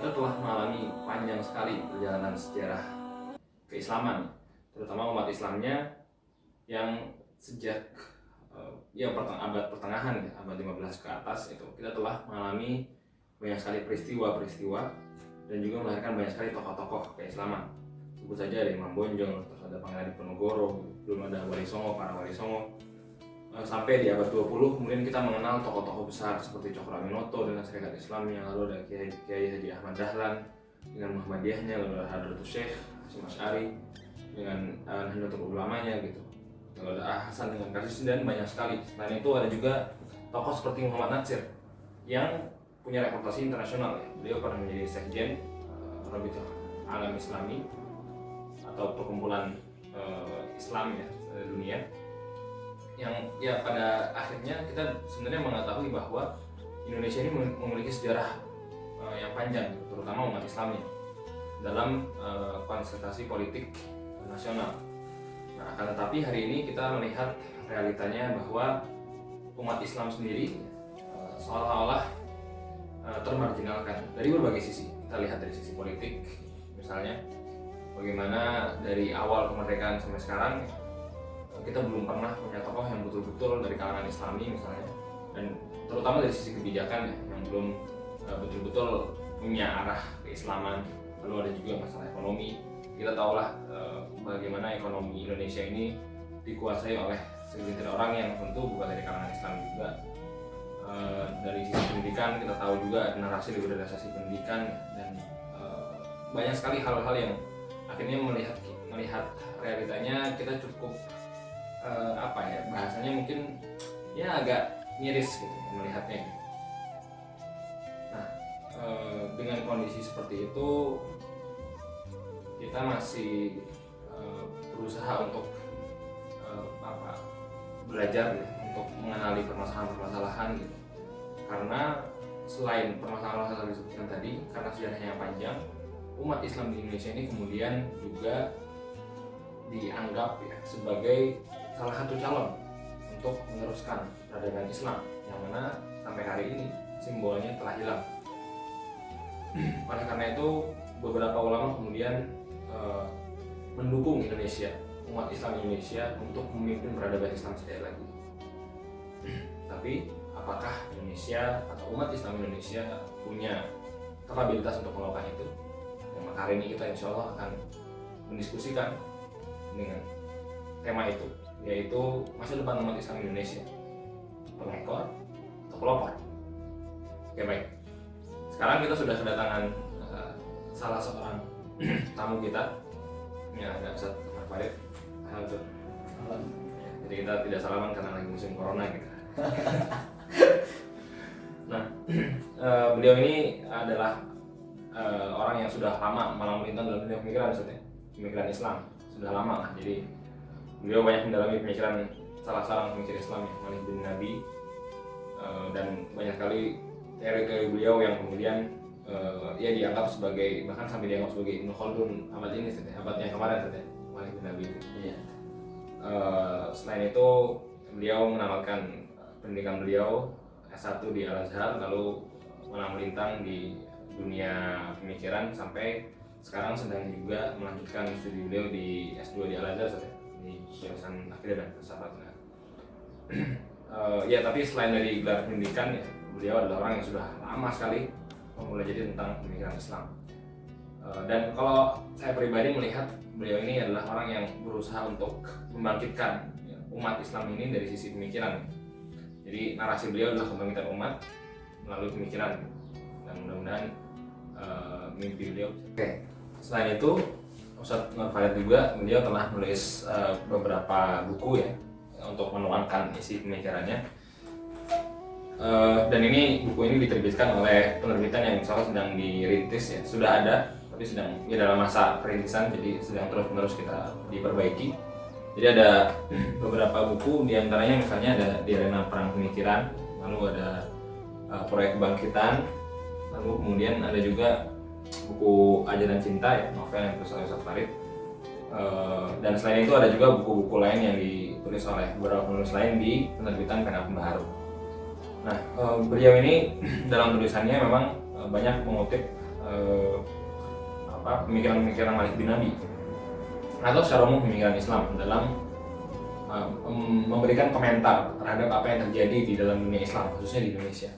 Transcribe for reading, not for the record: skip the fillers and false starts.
kita telah mengalami panjang sekali perjalanan sejarah keislaman, terutama umat Islamnya yang sejak abad pertengahan ya, abad 15 ke atas itu kita telah mengalami banyak sekali peristiwa-peristiwa dan juga melahirkan banyak sekali tokoh-tokoh keislaman. Sebut saja ada Imam Bonjol, terus ada Pangeran Diponegoro, belum ada Wali Songo, para Wali Songo. Sampai di abad 20 kemudian kita mengenal tokoh-tokoh besar seperti Cokro Aminoto dengan Serikat Islamnya, lalu ada Kiai Haji Ahmad Dahlan dengan Muhammadiyahnya, lalu ada Hadratus Syekh Hasyim Asy'ari dengan Nahdlatul Ulamanya gitu. Lalu ada Hasan dengan Kasis dan banyak sekali. Selain itu ada juga tokoh seperti Muhammad Natsir yang punya reputasi internasional ya. Beliau pernah menjadi sekjen Rabitatul Alam Islami atau perkumpulan Islam ya dunia, yang ya pada akhirnya kita sebenarnya mengetahui bahwa Indonesia ini memiliki sejarah yang panjang, terutama umat Islamnya dalam konsentrasi politik nasional. Nah, akan tetapi hari ini kita melihat realitanya bahwa umat Islam sendiri seolah-olah termarginalkan dari berbagai sisi. Kita lihat dari sisi politik, misalnya bagaimana dari awal kemerdekaan sampai sekarang kita belum pernah punya tokoh yang betul-betul dari kalangan Islami misalnya, dan terutama dari sisi kebijakan ya, yang belum betul-betul punya arah keislaman. Lalu ada juga masalah ekonomi. Kita tahulah bagaimana ekonomi Indonesia ini dikuasai oleh segelintir orang yang tentu bukan dari kalangan Islam juga. Dari sisi pendidikan kita tahu juga ada narasi liberalisasi pendidikan dan banyak sekali hal-hal yang akhirnya melihat realitanya kita cukup bahasanya mungkin ya agak miris gitu melihatnya. Nah, dengan kondisi seperti itu kita masih berusaha untuk belajar ya, untuk mengenali permasalahan-permasalahan gitu. Karena selain permasalahan-permasalahan yang disebutkan tadi, karena sejarahnya yang panjang, umat Islam di Indonesia ini kemudian juga dianggap ya sebagai salah satu calon untuk meneruskan peradaban Islam yang mana sampai hari ini simbolnya telah hilang. Oleh karena itu beberapa ulama kemudian mendukung Indonesia, umat Islam Indonesia untuk memimpin peradaban Islam sekali lagi. Tapi apakah Indonesia atau umat Islam Indonesia punya kapabilitas untuk melakukan itu? Yang maka hari ini kita insya Allah akan mendiskusikan dengan tema itu, yaitu masa depan umat Islam Indonesia, pengekor atau pelopor. Oke, baik. Sekarang kita sudah kedatangan salah seorang tamu kita, ya ada Ustaz Farid. Halo. Jadi kita tidak salaman karena lagi musim corona gitu. Nah, beliau ini adalah orang yang sudah lama malang melintang dalam dunia pemikiran, pemikiran Islam sudah lama lah. Jadi beliau banyak mendalami pemikiran salah seorang pemikir Islam ya, Malik bin Nabi, dan banyak kali teori-teori beliau yang kemudian ia dianggap sebagai, bahkan sampai dianggap sebagai Ibnu Khaldun abad ini, abad yang kemarin Malik bin Nabi. Iya. Selain itu beliau menamatkan pendidikan beliau S1 di Al-Azhar, lalu malang melintang di dunia pemikiran sampai sekarang sedang juga melanjutkan studi beliau di S2 di Al-Azhar di jurusan Akidah dan Filsafat. Ya, tapi selain dari gelar pendidikan ya, beliau adalah orang yang sudah lama sekali memulai jadi tentang pemikiran Islam. Dan kalau saya pribadi melihat beliau ini adalah orang yang berusaha untuk membangkitkan ya, umat Islam ini dari sisi pemikiran. Jadi narasi beliau adalah kebangkitan umat melalui pemikiran, dan mudah-mudahan mimpi beliau. Oke. Selain itu, Ustadz Nur Farid juga beliau telah menulis beberapa buku ya untuk menuangkan isi pemikirannya. Dan ini buku ini diterbitkan oleh penerbitan yang insya Allah sedang dirintis ya, sudah ada tapi sedang ya dalam masa perintisan, jadi sedang terus-menerus kita diperbaiki. Jadi ada beberapa buku, diantaranya misalnya ada di arena perang pemikiran, lalu ada proyek kebangkitan, lalu kemudian ada juga buku Ajaran Cinta ya, novel yang ditulis oleh Ustadz Farid. Dan selain itu ada juga buku-buku lain yang ditulis oleh beberapa penulis lain di penerbitan Pena Pembaharu. Nah, beliau ini dalam tulisannya memang banyak mengutip pemikiran-pemikiran Malik bin Nabi atau secara umum pemikiran Islam dalam memberikan komentar terhadap apa yang terjadi di dalam dunia Islam, khususnya di Indonesia.